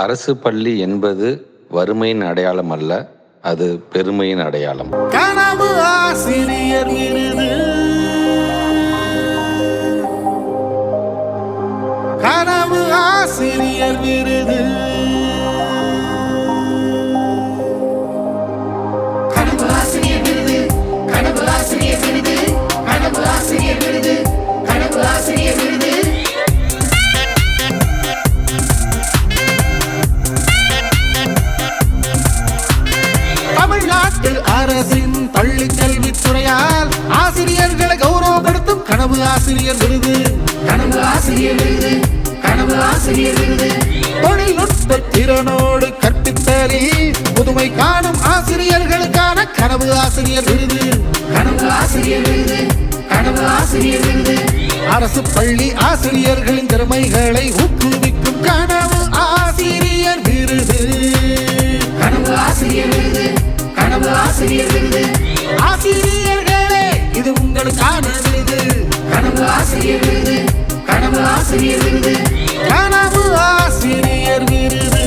அரசு பள்ளி என்பது வறுமையின் அடையாளம் அல்ல, அது பெருமையின் அடையாளம். கனவு ஆசிரியர் விருது, கனவு ஆசிரியர் விருது, கனவு ஆசிரியர் விருது, கனவு ஆசிரியர் விருது, கனவு ஆசிரியர் விருது, கனவு ஆசிரியர் விருது. தமிழ்நாட்டு அரசின் பள்ளி கல்வித்துறையால் ஆசிரியர்களை கௌரவப்படுத்தும் கனவு ஆசிரியர் விருது, கனவு ஆசிரியர் விருது, கனவு ஆசிரியர் விருது. தொழில்நுட்ப திறனோடு கற்பித்தலில் புதுமை காணும் ஆசிரியர்களுக்கான கனவு ஆசிரியர் விருது, கனவு ஆசிரியர் விருது, கனவு ஆசிரியர் விருது. அரசு பள்ளி ஆசிரியர்களின் திறமைகளை ஊக்குவிக்கும் கனவு ஆசிரியர் விருது, கனவு ஆசிரியர் விருது, கனவு ஆசிரியர் விருது. ஆசிரியர்களே, இது உங்களுக்கான விருது, கனவு ஆசிரியர் விருது, கனவு ஆசிரியர் விருது, கனவு ஆசிரியர் விருது,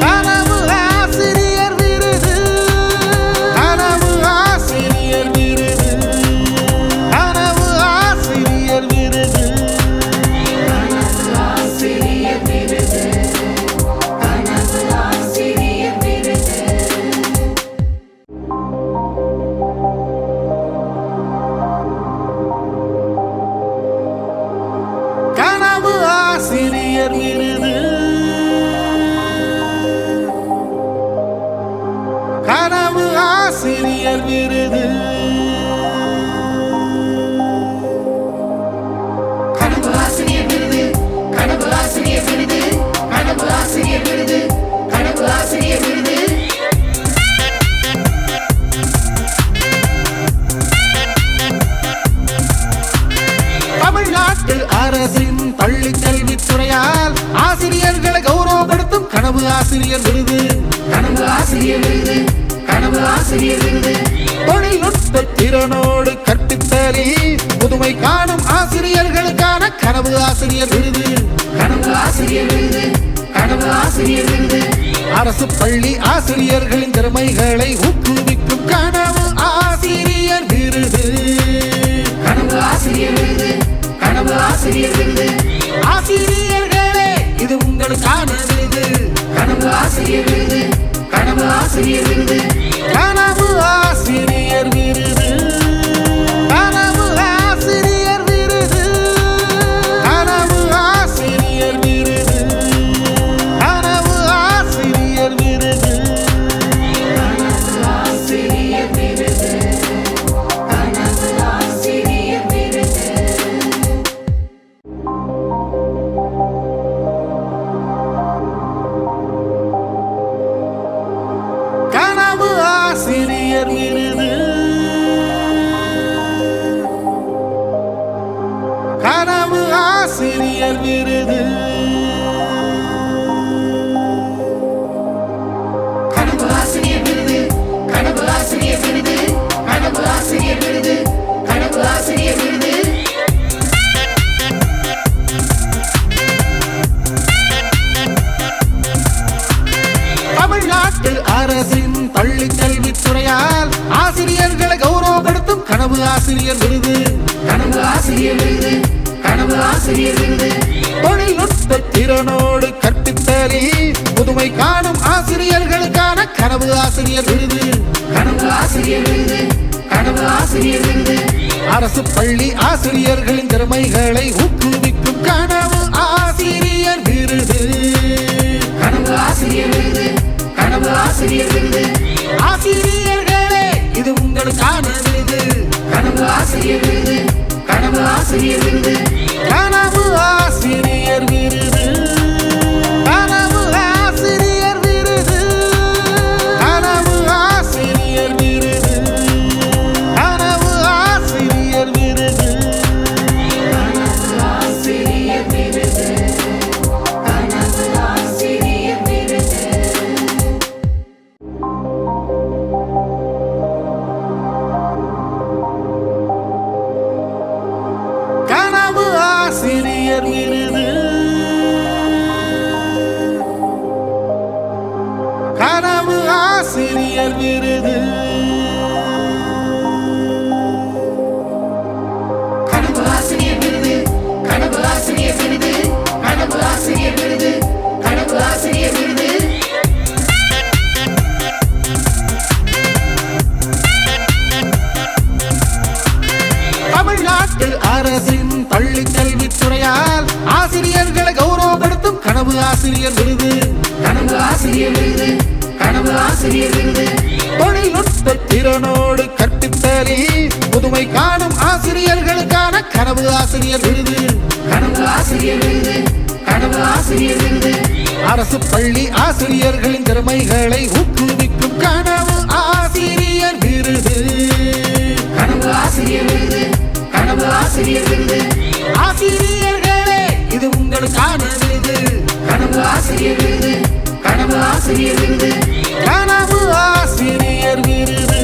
கனவு ஆசிரியர் விருது, கனவு ஆசிரியர் விருது, கனவு ஆசிரியர் விருது, கனவு ஆசிரியர் விருது, கனவு ஆசிரியர் விருது. கனவு ஆசிரியர் விருது, கனவு ஆசிரியர் விருது, கனவு ஆசிரியர் விருது, கனவு ஆசிரியர் விருது, கனவு ஆசிரியர் விருது, கனவு ஆசிரியர் விருது. தமிழ்நாட்டு அரசின் பள்ளி கல்வித்துறையால் ஆசிரியர்களை கௌரவப்படுத்தும் கனவு ஆசிரியர் விருது, கனவு ஆசிரியர் விருது, கனவு ஆசிரியர் விருது. தொழில்நுட்ப திறனோடு கற்பித்தலில் புதுமை காணும் ஆசிரியர்களுக்கான கனவு ஆசிரியர் விருது, கனவு ஆசிரியர் விருது, கனவு ஆசிரியர் விருது. அரசு பள்ளி ஆசிரியர்களின் திறமைகளை ஊக்குவிக்கும் கனவு ஆசிரியர் விருது, கனவு ஆசிரியர் விருது, கனவு ஆசிரியர் விருது. ஆசிரியர்களே, இது உங்களுக்கான விருது, கனவு ஆசிரியர் விருது, கனவு ஆசிரியர் விருது, கனவு ஆசிரியர் விருது, கனவு ஆசிரியர் விருது, கனவு ஆசிரியர் விருது, கனவு ஆசிரியர் விருது, கனவு ஆசிரியர் விருது, கனவு ஆசிரியர் விருது. கனவு ஆசிரியர் விருது, கனவு ஆசிரியர் விருது, கனவு ஆசிரியர் விருது, கனவு ஆசிரியர் விருது, கனவு ஆசிரியர் விருது, கனவு ஆசிரியர் விருது. தமிழ்நாட்டு அரசின் பள்ளி கல்வித்துறையால் ஆசிரியர்களை கௌரவப்படுத்தும் கனவு ஆசிரியர் விருது, கனவு ஆசிரியர் விருது, கனவு ஆசிரியர் விருது. தொழில்நுட்ப திறனோடு கற்பித்தலில் புதுமை காணும் ஆசிரியர்களுக்கான கனவு ஆசிரியர் விருது, கனவு ஆசிரியர் விருது, கனவு ஆசிரியர் விருது. அரசு பள்ளி ஆசிரியர்களின் திறமைகளை ஊக்குவிக்கும் கனவு ஆசிரியர் விருது, கனவு ஆசிரியர் விருது, கனவு ஆசிரியர் விருது. ஆசிரியர்களே, இது உங்களுக்கான விருது, கனவு ஆசிரியர் விருது, கனவு ஆசிரியர் விருது, கனவு ஆசிரியர் விருது, கனவு ஆசிரியர் விருது, கனவு ஆசிரியர் விருது, கனவு ஆசிரியர் விருது, கனவு ஆசிரியர் விருது. விருது. கனவு ஆசிரியர் விருது கனவு ஆசிரியர் விருது கனவு ஆசிரியர் விருது கனவு ஆசிரியர் விருது. தமிழ்நாட்டு அரசின் பள்ளி கல்வித்துறையால் ஆசிரியர்களை கௌரவப்படுத்தும் கனவு ஆசிரியர் விருது. கனவு ஆசிரியர் விருது கனவு ஆசிரியர் விருது. தொழில்நுட்ப திறனோடு கற்பித்தலில் புதுமை காணும் ஆசிரியர்களுக்கான கனவு ஆசிரியர் விருது. கனவு ஆசிரியர் விருது கனவு ஆசிரியர் விருது. அரசு பள்ளி ஆசிரியர்களின் திறமைகளை ஊக்குவிக்கும் கனவு ஆசிரியர் விருது. கனவு ஆசிரியர் விருது கனவு ஆசிரியர் விருது. ஆசிரியர்களே, இது உங்களுக்கான விருது. கனவு ஆசிரியர் விருது கனவு ஆசிரியர் விருது. கனவு ஆசிரியர் விருது.